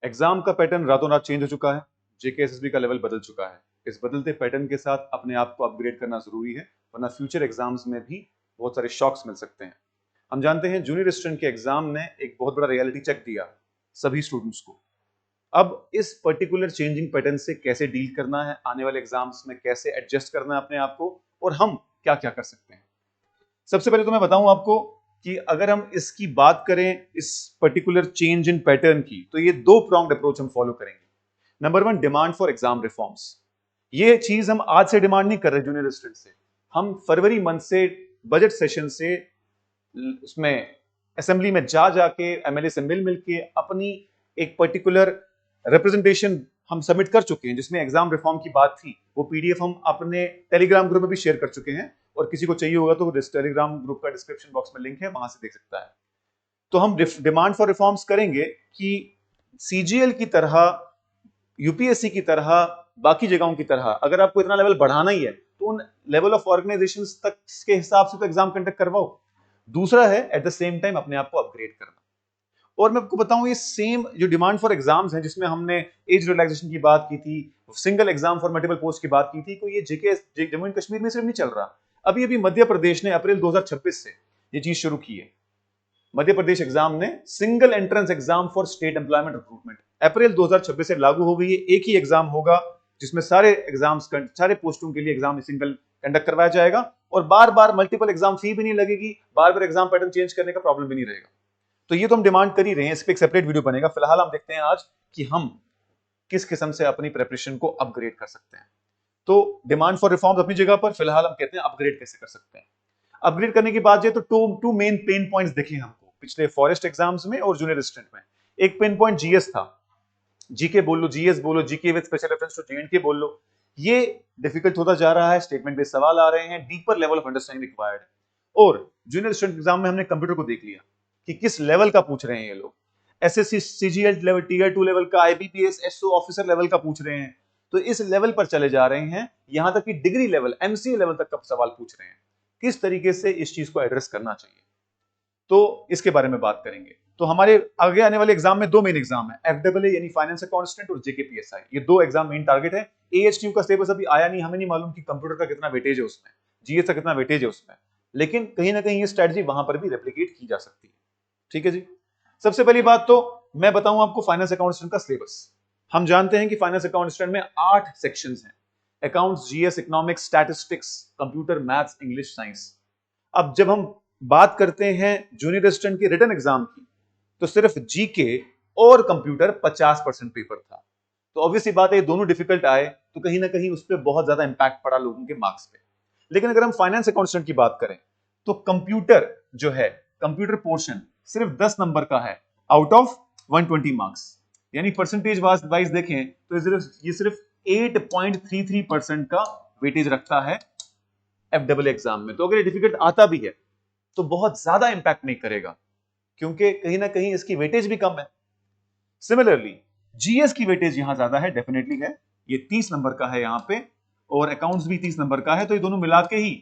Exam का pattern रातों रात चेंज हो चुका है। जेके एसएसबी का लेवल बदल चुका है। इस बदलते पैटर्न के साथ अपने आप को अपग्रेड करना जरूरी है, वरना फ्यूचर एग्जाम्स में भी बहुत सारे शॉक्स मिल सकते हैं। हम जानते हैं जूनियर स्टूडेंट के एग्जाम ने एक बहुत बड़ा रियलिटी चेक दिया सभी स्टूडेंट्स को। अब इस पर्टिकुलर चेंजिंग पैटर्न से कैसे डील करना है, आने वाले एग्जाम्स में कैसे एडजस्ट करना है अपने आप को, और हम क्या क्या कर सकते हैं। सबसे पहले तो मैं बताऊं आपको कि अगर हम इसकी बात करें, इस पर्टिकुलर चेंज इन पैटर्न की, तो ये दो प्रोंग्ड अप्रोच हम फॉलो करेंगे। Number one, demand for exam reforms. ये चीज हम आज से डिमांड नहीं कर रहे जूनियर स्टूडेंट से, हम फरवरी मंथ से, बजट सेशन से, उसमें असेंबली में जा जाके एमएलए से मिल मिल के अपनी एक पर्टिकुलर रिप्रेजेंटेशन हम सबमिट कर चुके हैं, जिसमें एग्जाम रिफॉर्म की बात थी। वो पीडीएफ हम अपने टेलीग्राम ग्रुप में भी शेयर कर चुके हैं, और किसी को चाहिए होगा तो टेलीग्राम ग्रुप का डिस्क्रिप्शन बॉक्स में लिंक है, वहां से देख सकता है। तो हम डिमांड फॉर रिफॉर्म्स करेंगे कि सीजीएल की तरह, यूपीएससी की तरह, बाकी जगहों की तरह अगर आपको इतना लेवल बढ़ाना ही है तो उन लेवल ऑफ ऑर्गेनाइजेशंस तक के हिसाब से तो एग्जाम कंडक्ट करवाओ। दूसरा है एट द सेम टाइम अपने आप को अपग्रेड करना। और मैं आपको बताऊं, ये सेम जो डिमांड फॉर एग्जाम्स है, जिसमें हमने एज रिलैक्सेशन की बात की थी, single exam for multiple post की बात की थी, तो ये जेके जम्मू एंड कश्मीर में सिर्फ नहीं चल रहा। अभी अभी मध्य प्रदेश ने अप्रैल 2026 से ये चीज शुरू की है। मध्य प्रदेश एग्जाम ने single entrance exam for state employment recruitment April 2026 से लागू हो गई है। एक ही एग्जाम होगा जिसमें सारे एग्जाम्स, सारे पोस्टों के लिए एग्जाम सिंगल कंडक्ट करवाया जाएगा, और बार बार मल्टीपल एग्जाम फी भी नहीं लगेगी, बार बार एग्जाम पैटर्न चेंज करने का प्रॉब्लम भी नहीं रहेगा। तो ये तो हम डिमांड कर ही रहे हैं, इस पर एक सेपरेट वीडियो बनेगा। फिलहाल हम देखते हैं आज कि हम किस किस्म से अपनी प्रिपरेशन को अपग्रेड कर सकते हैं। तो डिमांड फॉर रिफॉर्म्स अपनी जगह पर, फिलहाल हम कहते हैं अपग्रेड कैसे कर सकते हैं। अपग्रेड करने की बात है तो टू मेन पेन पॉइंट्स देखे हमको पिछले फॉरेस्ट एग्जाम्स में और जूनियर स्टूडेंट में। एक पेन पॉइंट जीएस था, जीके बोल लो, जीएस बोलो, GK with special reference to J and K बोल लो, ये डिफिकल्ट होता जा रहा है। स्टेटमेंट बेस्ड सवाल आ रहे हैं, deeper level of understanding required है। और जूनियर स्टूडेंट एग्जाम में हमने कंप्यूटर को देख लिया कि किस लेवल का पूछ रहे हैं ये लोग। SSC CGL level, tier 2 level का, आईबीपीएस एसओ ऑफिसर लेवल का पूछ रहे हैं। तो इस लेवल पर चले जा रहे हैं, यहां तक कि डिग्री लेवल, एमसीए लेवल तक का सवाल पूछ रहे हैं। किस तरीके से इस चीज को एड्रेस करना चाहिए, तो इसके बारे में बात करेंगे। तो हमारे आगे आने वाले एग्जाम में दो मेन एग्जाम है, एफडब्ल्यूए यानी फाइनेंस अकाउंटेंट और जेकेपीएसआई। ये दो एग्जाम मेन टारगेट है। एएचटीयू का सिलेबस अभी आया नहीं, हमें नहीं मालूम कि कंप्यूटर का कितना वेटेज है उसमें, जीएस का कितना वेटेज है उसमें, लेकिन कहीं ना कहीं ये स्ट्रेटजी वहां पर भी रेप्लिकेट की जा सकती है। ठीक है जी। सबसे पहली बात तो मैं बताऊं आपको फाइनेंस अकाउंटेंट का सिलेबस। हम जानते हैं कि फाइनेंस अकाउंटेंट में 8 सेक्शंस हैं, accounts, GS, economics, statistics, computer, maths, English, science. अब जब हम बात करते हैं जूनियर असिस्टेंट के रिटन एग्जाम की, तो सिर्फ जीके और कंप्यूटर 50% पेपर था। तो ऑब्वियसली बात है, ये दोनों डिफिकल्ट आए तो कहीं ना कहीं उस पर बहुत ज्यादा इंपैक्ट पड़ा लोगों के मार्क्स पे। लेकिन अगर हम फाइनेंस अकाउंटेंट की बात करें तो कंप्यूटर जो है, कंप्यूटर पोर्शन सिर्फ 10 नंबर का है आउट ऑफ 120 मार्क्स। यानी परसेंटेज वाइज देखें तो ये सिर्फ 8.33% का वेटेज रखता है एफडब्ल्यू एग्जाम में। तो अगर ये डिफिकल्ट आता भी है तो बहुत ज्यादा इंपैक्ट नहीं करेगा, क्योंकि कहीं ना कहीं इसकी वेटेज भी कम है। सिमिलरली जीएस की वेटेज यहां ज्यादा है, डेफिनेटली है, ये 30 नंबर का है यहां पे, और अकाउंट्स भी 30 नंबर का है। तो ये दोनों मिला के ही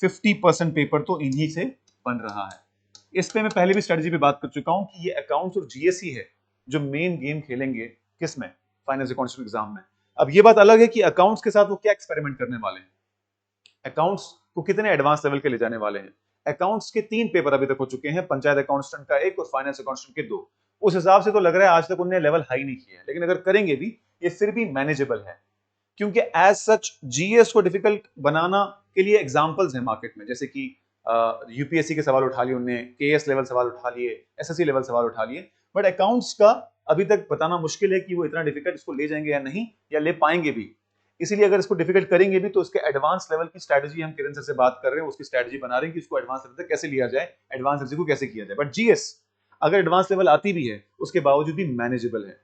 50% पेपर तो इन्हीं से बन रहा है। इस पे मैं पहले भी स्ट्रेटजी पे बात कर चुका हूं कि ये अकाउंट्स और जीएस ही है जो मेन गेम खेलेंगे किसमें, फाइनेंस अकाउंट्स एग्जाम में। अब ये बात अलग है कि अकाउंट्स के साथ वो क्या एक्सपेरिमेंट करने वाले हैं, अकाउंट्स को कितने एडवांस लेवल के ले जाने वाले हैं। अकाउंट्स के 3 पेपर अभी तक हो चुके हैं, पंचायत अकाउंटेंट का 1 और फाइनेंस अकाउंटेंट के 2। उस हिसाब से तो लग रहा है आज तक उन्होंने लेवल हाई नहीं किया है, लेकिन अगर करेंगे भी ये फिर भी मैनेजेबल है, क्योंकि एज सच जीएस को डिफिकल्ट बनाना के लिए एग्जांपल्स हैं मार्केट में, जैसे कि यूपीएससी के सवाल उठा लिए उन्होंने, केएस लेवल सवाल उठा लिए, एसएससी लेवल सवाल उठा लिए। बट अकाउंट्स का अभी तक बताना मुश्किल है कि वो इतना डिफिकल्ट इसको ले जाएंगे या नहीं, या ले पाएंगे भी। इसीलिए अगर इसको डिफिकल्ट करेंगे भी तो उसके एडवांस लेवल की स्ट्रेटजी हम किरण सर से बात कर रहे हैं, उसकी स्ट्रेटजी बना रहे हैं कि इसको एडवांस लेवल तक कैसे लिया जाए, एडवांस एग्जाम को कैसे किया जाए। बट जीएस अगर एडवांस लेवल आती भी है उसके बावजूद भी मैनेजेबल है,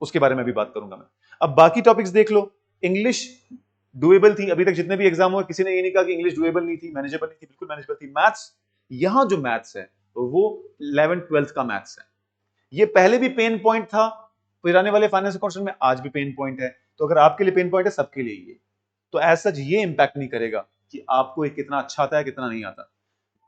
उसके बारे में भी बात करूंगा मैं। अब बाकी टॉपिक्स देख लो। इंग्लिश डुएबल थी, अभी तक जितने भी एग्जाम हुए किसी ने ये नहीं कहा कि इंग्लिश डुएबल नहीं थी, मैनेजेबल नहीं थी, बिल्कुल मैनेजेबल थी। मैथ्स, यहां जो मैथ्स है वो 11th-12th का मैथ्स है, ये पहले भी पेन पॉइंट था पुराने वाले फाइनेंस अकाउंटेंट में, आज भी पेन पॉइंट है। तो अगर आपके लिए पेन पॉइंट है, सबके लिए ये, तो एज सच ये इंपैक्ट नहीं करेगा कि आपको एक कितना अच्छा आता है कितना नहीं आता।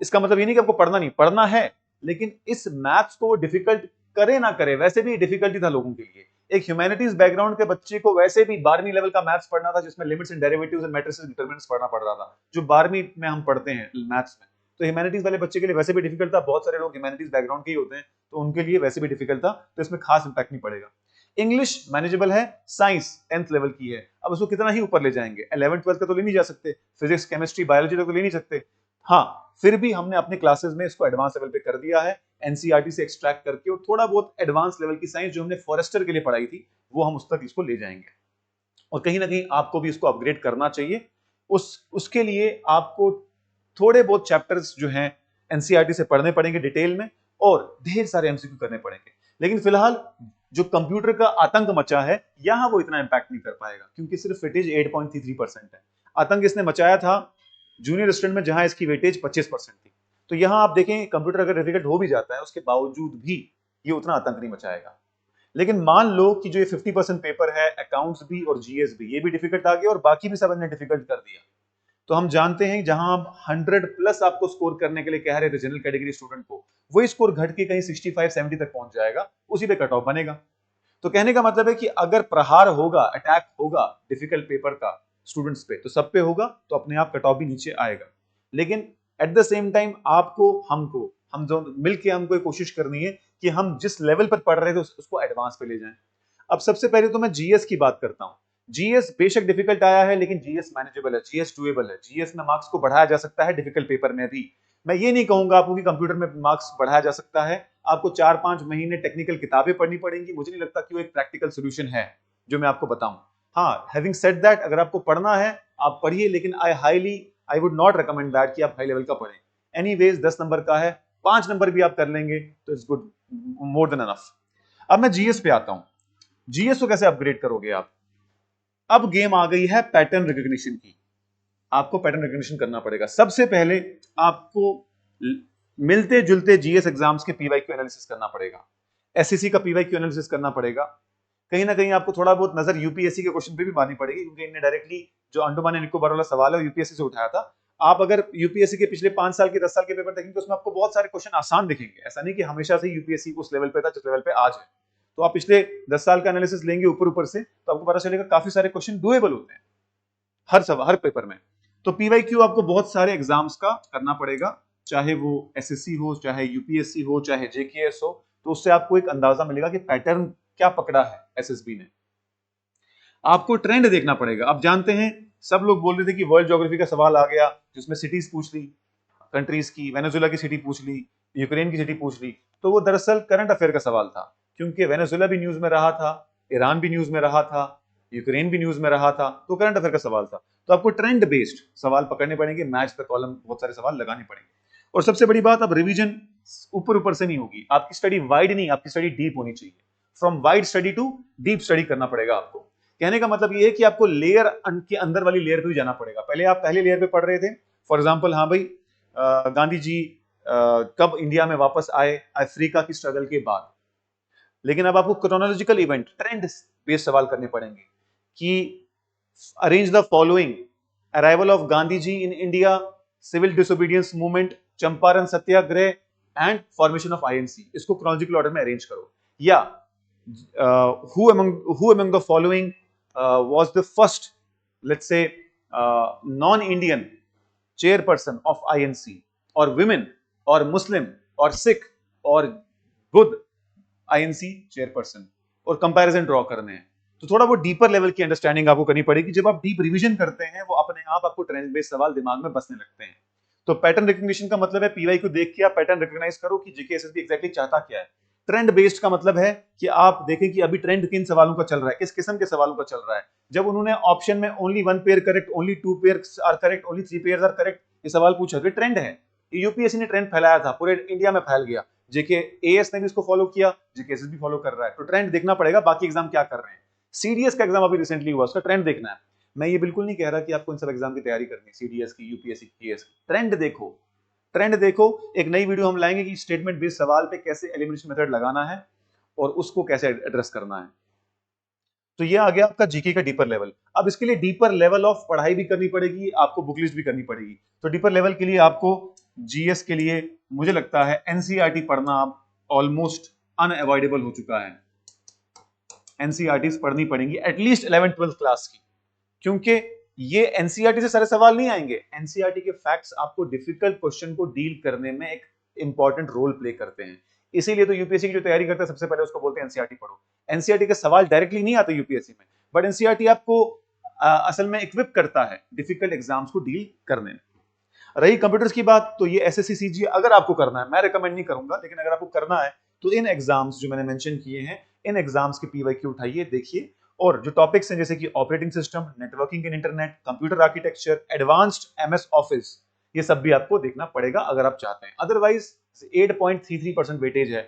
इसका मतलब ये नहीं कि आपको पढ़ना नहीं, पढ़ना है, लेकिन इस मैथ्स को डिफिकल्ट करे ना करे, वैसे भी डिफिकल्टी था लोगों के लिए, एक ह्यूमैनिटीज बैकग्राउंड के बच्चे को वैसे भी 12वीं लेवल का मैथ्स पढ़ना था, जिसमें limits and derivatives and matrices determinants पढ़ना पड़ रहा था, जो 12वीं में हम पढ़ते हैं मैथ्स में। तो ह्यूमैनिटीज वाले बच्चे के लिए वैसे भी डिफिकल्ट था, बहुत सारे लोग ह्यूमैनिटीज बैकग्राउंड के ही होते हैं, तो उनके लिए वैसे भी डिफिकल्ट था, तो इसमें खास इंपैक्ट नहीं पड़ेगा। इंग्लिश मैनेजेबल है, साइंस 10th लेवल की है, अब उसको कितना ही ऊपर ले जाएंगे, 11th 12th का तो ले नहीं जा सकते, फिजिक्स केमिस्ट्री बायोलॉजी तक तो ले नहीं सकते। हाँ, फिर भी हमने अपने क्लासेस में इसको एडवांस लेवल पे कर दिया है, एनसीईआरटी से एक्सट्रैक्ट करके, और थोड़ा बहुत एडवांस लेवल की साइंस जो हमने फॉरेस्टर के लिए पढ़ाई थी वो हम उस तक इसको ले जाएंगे। और कहीं ना कहीं आपको भी इसको अपग्रेड करना चाहिए। उसके लिए आपको थोड़े बहुत चैप्टर्स जो हैं एनसीईआरटी से पढ़ने पड़ेंगे डिटेल में, और ढेर सारे एमसीक्यू करने पड़ेंगे। लेकिन फिलहाल जो कंप्यूटर का आतंक मचा है, यहां वो इतना इंपैक्ट नहीं कर पाएगा, क्योंकि सिर्फ वेटेज 8.33% है। आतंक इसने मचाया था जूनियर स्टूडेंट में, जहां इसकी वेटेज 25% थी। तो यहां आप देखें, कंप्यूटर अगर डिफिकल्ट हो भी जाता है, उसके बावजूद भी ये उतना आतंक नहीं मचाएगा। लेकिन मान लो कि जो ये 50% पेपर है, अकाउंट्स भी और जीएस भी, ये भी डिफिकल्ट आ गया और बाकी भी सब ने डिफिकल्ट कर दिया, तो हम जानते हैं जहां आप 100 प्लस आपको स्कोर करने के लिए कह रहे थे जनरल कैटेगरी स्टूडेंट को, वही स्कोर घट के कहीं 65-70 तक पहुंच जाएगा, उसी पे कट ऑफ बनेगा। तो कहने का मतलब है कि अगर प्रहार होगा, अटैक होगा डिफिकल्ट पेपर का स्टूडेंट्स पे, तो सब पे होगा, तो अपने आप कट ऑफ भी नीचे आएगा। लेकिन एट द सेम टाइम आपको, हम जो मिलकर हमको कोशिश करनी है कि हम जिस लेवल पर पढ़ रहे थे उसको एडवांस पे ले जाएं। अब सबसे पहले तो मैं जीएस की बात करता हूं। जीएस बेशक डिफिकल्ट आया है, लेकिन जीएस मैनेजेबल है, जीएस डुएबल है, जीएस में मार्क्स को बढ़ाया जा सकता है डिफिकल्ट पेपर में भी। मैं ये नहीं कहूंगा आपको कि कंप्यूटर में मार्क्स बढ़ाया जा सकता है, आपको 4-5 महीने टेक्निकल किताबें पढ़नी पड़ेंगी, मुझे नहीं लगता कि वो एक प्रैक्टिकल सोल्यूशन है जो मैं आपको बताऊं। हाँ, हैविंग सेड दैट, अगर आपको पढ़ना है आप पढ़िए, लेकिन I would not recommend that कि आप हाई लेवल का पढ़ें। एनीवेज 10 नंबर का है, 5 नंबर भी आप कर लेंगे तो it's good, more than enough. अब मैं जीएस पे आता हूं। जीएस को कैसे अपग्रेड करोगे आप? अब गेम आ गई है पैटर्न रिकॉग्निशन की। आपको पैटर्न रिकॉग्निशन करना पड़ेगा। सबसे पहले आपको मिलते जुलते जीएस एग्जाम्स के पीवाईक्यू एनालिसिस करना पड़ेगा, एसएससी का पीवाईक्यू एनालिसिस करना पड़ेगा। कहीं ना कहीं आपको थोड़ा बहुत नजर यूपीएससी के क्वेश्चन पे भी मारनी पड़ेगी, क्योंकि इनने डायरेक्टली जो अंडमान एंड निकोबार वाला सवाल है यूपीएससी से उठाया था। आप अगर यूपीएससी के पिछले 5 साल के 10 साल के पेपर देखेंगे तो उसमें आपको बहुत सारे क्वेश्चन आसान दिखेंगे। ऐसा नहीं कि हमेशा से यूपीएससी उस लेवल पे था जिस लेवल पे आज है। तो आप पिछले 10 साल का एनालिसिस लेंगे ऊपर ऊपर से, तो आपको पता चलेगा काफी सारे क्वेश्चन डुएबल होते हैं हर पेपर में। तो पीवाईक्यू आपको बहुत सारे एग्जाम्स का करना पड़ेगा, चाहे वो एसएससी हो, चाहे यूपीएससी हो, चाहे जेकेएस हो। तो उससे आपको एक अंदाजा मिलेगा कि पैटर्न क्या पकड़ा है एसएसबी ने। आपको ट्रेंड देखना पड़ेगा। आप जानते हैं सब लोग बोल रहे थे कि वर्ल्ड ज्योग्राफी का सवाल आ गया, जिसमें सिटीज पूछ ली कंट्रीज की, वेनेजुएला की सिटी पूछ ली, यूक्रेन की सिटी पूछ ली। तो वो दरअसल करंट अफेयर का सवाल था, क्योंकि वेनेजुएला भी न्यूज में रहा था, ईरान भी न्यूज में रहा था, यूक्रेन भी न्यूज में रहा था, तो करंट अफेयर का सवाल था। तो आपको ट्रेंड बेस्ड सवाल पकड़ने पड़ेंगे, मैच द कॉलम, बहुत सारे सवाल लगाने पड़ेंगे। और सबसे बड़ी बात, अब रिवीजन ऊपर ऊपर से नहीं होगी, आपकी स्टडी वाइड नहीं, आपकी स्टडी डीप होनी चाहिए। From wide study to deep study करना पड़ेगा आपको। कहने का मतलब ये है कि आपको लेयर के अंदर वाली लेयर पे भी जाना पड़ेगा। पहले आप पहले लेयर पे पढ़ रहे थे, फॉर एग्जांपल, हाँ भाई गांधी जी कब इंडिया में वापस आए अफ्रीका की स्ट्रगल के बाद। लेकिन अब आपको क्रोनोलॉजिकल इवेंट, ट्रेंड बेस्ड सवाल करने पड़ेंगे कि arrange the following: arrival of Gandhi ji in India, civil disobedience movement, Champaran satyagraha and formation of INC. इसको क्रोनोलॉजिकल ऑर्डर में अरेंज करो। या who among the following was the first, let's say, non-Indian chairperson of INC, or women, or Muslim, or Sikh, or Buddh INC chairperson, और comparison draw करने हैं। तो थोड़ा वो डीपर लेवल की अंडरस्टैंडिंग आपको करनी पड़ेगी। जब आप डीप रिवीजन करते हैं, वो अपने आप आपको ट्रेंड बेस्ड सवाल दिमाग में बसने लगते हैं। तो पैटर्न रिकग्निशन का मतलब है पीवाई को देख के आप पैटर्न रिकॉग्नाइज करो कि जेकेएसएसबी एग्जैक्टली चाहता क्या है। ट्रेंड बेस्ड का मतलब है कि आप देखें कि अभी ट्रेंड किन सवालों का चल रहा है, किस किस्म के सवालों का चल रहा है। जब उन्होंने ऑप्शन में only 1 pair correct, only 2 pair are correct, only 3 pairs are correct ये सवाल पूछा, तो ट्रेंड है। यूपीएससी ने ट्रेंड फैलाया था, पूरे इंडिया में फैल गया, जेकेएएस ने भी इसको फॉलो किया, जेकेएसएस भी फॉलो कर रहा है। तो ट्रेंड देखना पड़ेगा, बाकी एग्जाम क्या कर रहे हैं। सीडीएस का एग्जाम अभी रिसेंटली हुआ, उसका ट्रेंड देखना है। मैं ये बिल्कुल नहीं कह रहा कि आपको इन सब एग्जाम की तैयारी करनी है, सीडीएस की, यूपीएससी की, केएस की। ट्रेंड देखो, ट्रेंड देखो। एक नई वीडियो हम लाएंगे कि स्टेटमेंट बेस्ड सवाल पे कैसे एलिमिनेशन मेथड लगाना है और उसको कैसे एड्रेस करना है। तो ये आ गया आपका जीके का डीपर लेवल। अब इसके लिए डीपर लेवल ऑफ पढ़ाई भी करनी पड़ेगी, आपको बुक लिस्ट भी करनी पड़ेगी। तो डीपर लेवल के लिए आपको जीएस के लिए मुझे लगता है एनसीईआरटी पढ़ना ऑलमोस्ट अनअवॉइडेबल हो चुका है। एनसीईआरटीज पढ़नी पड़ेंगी एटलीस्ट 11th-12th क्लास की, क्योंकि ये एनसीईआरटी से सारे सवाल नहीं आएंगे। एनसीईआरटी के फैक्ट्स आपको डिफिकल्ट क्वेश्चन को डील करने में एक इंपॉर्टेंट रोल प्ले करते हैं। इसीलिए तो यूपीएससी की जो तैयारी करता है सबसे पहले उसको बोलते हैं एनसीईआरटी पढ़ो। एनसीईआरटी के सवाल डायरेक्टली नहीं आते यूपीएससी में, बट एनसीईआरटी आपको असल में इक्विप करता है डिफिकल्ट एग्जाम्स को डील करने में। रही कंप्यूटर्स की बात, तो ये एसएससी सीजीएल अगर आपको करना है, मैं रिकमेंड नहीं करूंगा, लेकिन अगर आपको करना है तो इन एग्जाम्स जो मैंने मेंशन किए हैं, इन एग्जाम्स के पीवाईक्यू उठाइए, देखिए, और जो टॉपिक्स हैं जैसे कि operating system, networking in internet, computer architecture, advanced MS office, ये सब भी आपको देखना पड़ेगा अगर आप चाहते हैं। अदरवाइज 8.33% वेटेज है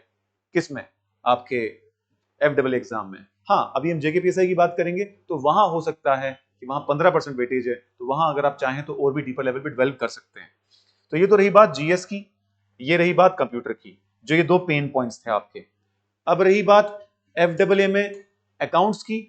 किसमें, आपके एफडब्ल्यू एग्जाम में। हाँ, अभी हम जेकेपीएसआई की बात करेंगे तो वहां हो सकता है कि वहां 15% वेटेज है, तो वहां अगर आप चाहें तो और भी डीपर लेवल पे डेवलप कर सकते हैं। तो ये तो रही बात जीएस की, ये रही बात कंप्यूटर की, जो ये दो पेन पॉइंट्स थे आपके। अब रही बात एफडब्ल्यू में अकाउंट्स की,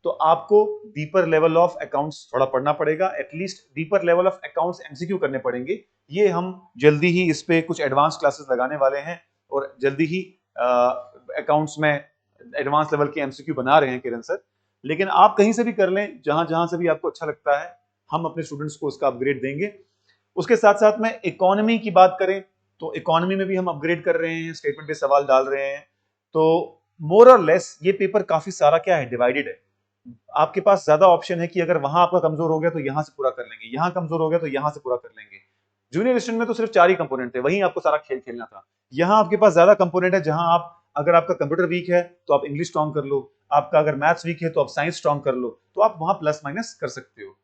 तो आपको डीपर लेवल ऑफ अकाउंट्स थोड़ा पढ़ना पड़ेगा, at least deeper level of accounts MCQ करने पड़ेंगे। ये हम जल्दी ही इस पे कुछ एडवांस क्लासेस लगाने वाले हैं और जल्दी ही अकाउंट्स में एडवांस लेवल के एमसीक्यू बना रहे हैं किरण सर। लेकिन आप कहीं से भी कर लें, जहां जहां से भी आपको अच्छा लगता है, हम अपने स्टूडेंट्स को उसका अपग्रेड देंगे। उसके साथ साथ में इकोनॉमी की बात करें तो इकोनॉमी में भी हम अपग्रेड कर रहे हैं, स्टेटमेंट पे सवाल डाल रहे हैं। तो मोर और लेस ये पेपर काफी सारा क्या है, डिवाइडेड है। आपके पास ज्यादा ऑप्शन है कि अगर वहां आपका कमजोर हो गया तो यहां से पूरा कर लेंगे, यहां कमजोर हो गया तो यहां से पूरा कर लेंगे। जूनियर असिस्टेंट में तो सिर्फ 4 ही कंपोनेंट थे, वहीं आपको सारा खेल खेलना था। यहां आपके पास ज्यादा कंपोनेंट है, जहां आप, अगर आपका कंप्यूटर वीक है तो आप इंग्लिश स्ट्रॉन्ग कर लो, आपका अगर मैथ्स वीक है तो आप साइंस स्ट्रॉन्ग कर लो, तो आप वहां प्लस माइनस कर सकते हो।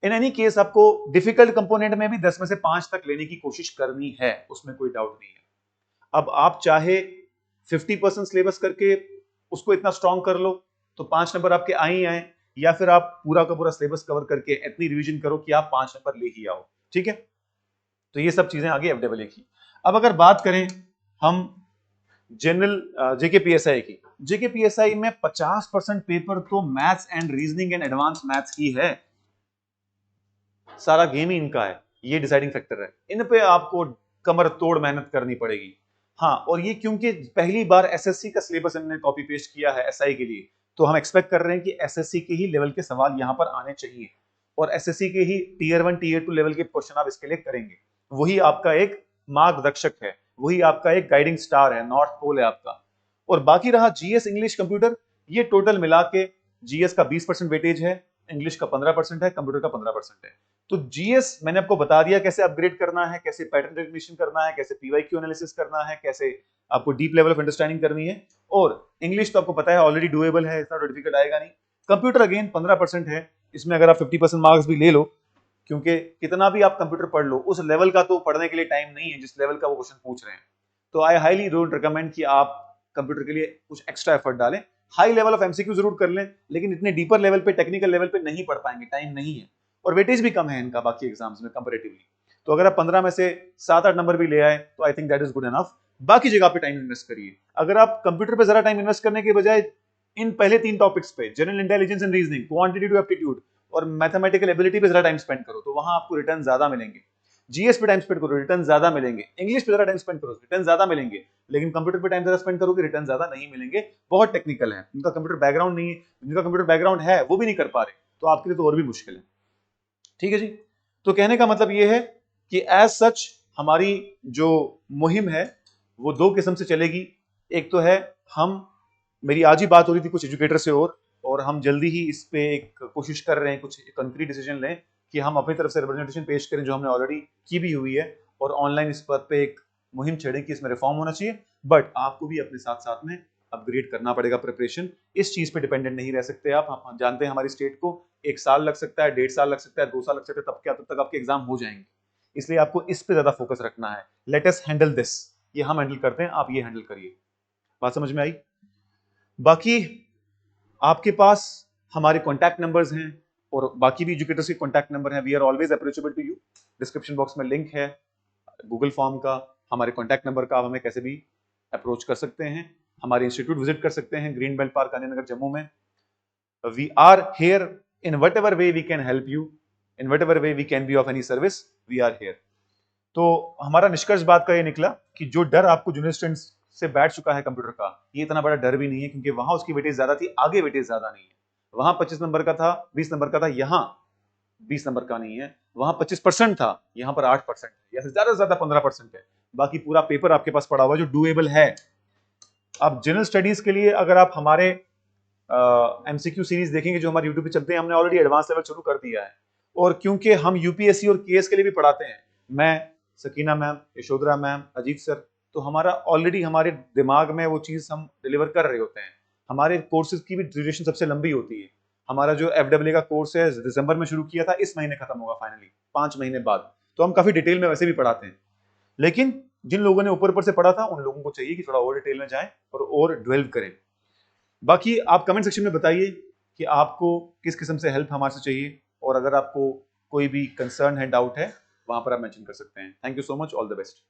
इन एनी केस आपको डिफिकल्ट कंपोनेंट में भी 10 में से 5 तक लेने की कोशिश करनी है, उसमें कोई डाउट नहीं है। अब आप चाहे 50% सिलेबस करके उसको इतना स्ट्रॉन्ग कर लो तो 5 नंबर आपके आ ही आए, या फिर आप पूरा का पूरा सिलेबस कवर करके इतनी रिवीजन करो कि आप 5 नंबर ले ही आओ। ठीक है, तो ये सब चीजें आगे एफडब्ल्यू की। अब अगर बात करें हम जनरल जेकेपीएसआई की, जेकेपीएसआई में 50% पेपर तो maths and reasoning and advance maths की है। सारा गेम ही इनका है, ये डिसाइडिंग फैक्टर है। इन पे आपको कमर तोड़ मेहनत करनी पड़ेगी। हाँ, और ये क्योंकि पहली बार एसएससी का सिलेबस इन्होंने कॉपी पेस्ट किया है एसआई के लिए, तो हम एक्सपेक्ट कर रहे हैं कि एसएससी के ही लेवल के सवाल यहां पर आने चाहिए, और एसएससी के ही टीयर 1 टीयर 2 लेवल के क्वेश्चन आप इसके लिए करेंगे। वही आपका एक मार्गदर्शक है, वही आपका एक गाइडिंग स्टार है, नॉर्थ पोल है आपका। और बाकी रहा जीएस, इंग्लिश, कंप्यूटर, ये टोटल मिला के जीएस का 20% वेटेज है, इंग्लिश का 15% है, कंप्यूटर का 15% है। तो जीएस मैंने आपको बता दिया कैसे अपग्रेड करना है, कैसे पैटर्न रिकग्निशन करना है, कैसे पीवाईक्यू एनालिसिस करना है, कैसे आपको डीप लेवल ऑफ अंडरस्टैंडिंग करनी है। और इंग्लिश तो आपको पता है ऑलरेडी डुएबल है, इतना डिफिकल्ट आएगा नहीं। कंप्यूटर अगेन 15% है, इसमें अगर आप 50% मार्क्स भी ले लो, क्योंकि कितना भी आप कंप्यूटर पढ़ लो, उस लेवल का तो पढ़ने के लिए टाइम नहीं है जिस लेवल का वो क्वेश्चन पूछ रहे हैं। तो आई हाईली डोंट रिकमेंड कि आप कंप्यूटर के लिए कुछ एक्स्ट्रा एफर्ट डालें। हाई लेवल ऑफ एमसीक्यू जरूर कर लें, लेकिन इतने डीपर लेवल पे, टेक्निकल लेवल पे नहीं पढ़ पाएंगे, टाइम नहीं है, और वेटेज भी कम है इनका बाकी एग्जाम्स में कंपैरेटिवली। तो अगर आप 15 में से 7-8 नंबर भी ले आए तो I think that is good enough. बाकी जगह पे टाइम इन्वेस्ट करिए। अगर आप कंप्यूटर पे जरा टाइम इन्वेस्ट करने के बजाय इन पहले 3 टॉपिक्स पे, general intelligence and reasoning, quantitative aptitude और मैथमेटिकल एबिलिटी पे जरा टाइम स्पेंड करो, तो वहां आपको रिटर्न ज्यादा मिलेंगे। जीएस पे टाइम स्पेंड करो, रिटर्न ज्यादा मिलेंगे। इंग्लिश पे जरा टाइम स्पेंड करो, रिटर्न ज्यादा मिलेंगे। लेकिन कंप्यूटर पे टाइम ज्यादा स्पेंड करोगे, रिटर्न ज्यादा नहीं मिलेंगे। बहुत टेक्निकल है, उनका कंप्यूटर बैकग्राउंड नहीं है, जिनका कंप्यूटर बैकग्राउंड है वो भी नहीं कर पा रहे, तो आपके लिए तो और भी मुश्किल है। ठीक है जी, तो कहने का मतलब ये है कि एज सच हमारी जो मुहिम है वो 2 किस्म से चलेगी। एक तो है, हम, मेरी आज ही बात हो रही थी कुछ एजुकेटर से, और हम जल्दी ही इस पे एक कोशिश कर रहे हैं, कुछ कंक्रीट डिसीजन लें कि हम अपनी तरफ से रिप्रेजेंटेशन पेश करें, जो हमने ऑलरेडी की भी हुई है, और ऑनलाइन इस बात पे एक मुहिम छेड़ें कि इसमें रिफॉर्म होना चाहिए। बट आपको भी अपने साथ साथ में अपग्रेड करना पड़ेगा प्रिपरेशन। इस चीज पे डिपेंडेंट नहीं रह सकते आप। हम जानते हैं हमारी स्टेट को 1 साल लग सकता है, 1.5 साल लग सकता है, 2 साल लग सकता है, तब क्या, तब तक आपके एग्जाम हो जाएंगे। इसलिए आपको इस पे ज्यादा फोकस रखना है। लेट अस हैंडल दिस, ये हम हैंडल करते हैं, आप ये हैंडल करिए। बात समझ में आई? बाकी आपके पास हमारे कॉन्टैक्ट नंबर्स हैं, और बाकी भी एजुकेटर्स के कॉन्टैक्ट नंबर हैं। We are always approachable to you. Description box में लिंक है गूगल फॉर्म का, हमारे कॉन्टैक्ट नंबर का, आप हमें कैसे भी अप्रोच कर सकते हैं। हमारे इंस्टीट्यूट विजिट कर सकते हैं, green belt park, Anand Nagar, Jammu में। We are here in whatever way we can help you, in whatever way we can be of any service, we are here. तो हमारा निष्कर्ष बात का ये निकला कि जो डर आपको जूनियर स्टूडेंट्स से बैठ चुका है कंप्यूटर का, ये इतना बड़ा डर भी नहीं है, क्योंकि वहां उसकी वेटेज ज्यादा थी, आगे वेटेज ज्यादा नहीं है। वहां 25 नंबर का था, 20 नंबर का था, यहाँ 20 नंबर का नहीं है। वहां 25% था, यहाँ पर 8% है, या ज्यादा से ज्यादा 15% है। बाकी पूरा पेपर आपके पास पड़ा हुआ जो डूएबल है। अब जनरल स्टडीज के लिए अगर आप हमारे एमसीक्यू सीरीज देखेंगे जो हमारे यूट्यूब पे चलते हैं, हमने ऑलरेडी एडवांस लेवल शुरू कर दिया है। और क्योंकि हम यूपीएससी और केएस के लिए भी पढ़ाते हैं, मैं, Sakina ma'am, Yashodhara ma'am, Ajit sir, तो हमारा ऑलरेडी हमारे दिमाग में वो चीज हम डिलीवर कर रहे होते हैं। हमारे कोर्सेज की भी ड्यूरेशन सबसे लंबी होती है। हमारा जो एफडब्ल्यू का कोर्स है दिसंबर में शुरू किया था, इस महीने खत्म होगा फाइनली, 5 महीने बाद। तो हम काफी डिटेल में वैसे भी पढ़ाते हैं। लेकिन जिन लोगों ने ऊपर ऊपर से पढ़ा था, उन लोगों को चाहिए कि थोड़ा और डिटेल में जाएं और डिवेल्व करें। बाकी आप कमेंट सेक्शन में बताइए कि आपको किस किस्म से हेल्प हमारे से चाहिए, और अगर आपको कोई भी कंसर्न है, डाउट है, वहां पर आप मेंशन कर सकते हैं। Thank you so much, all the best.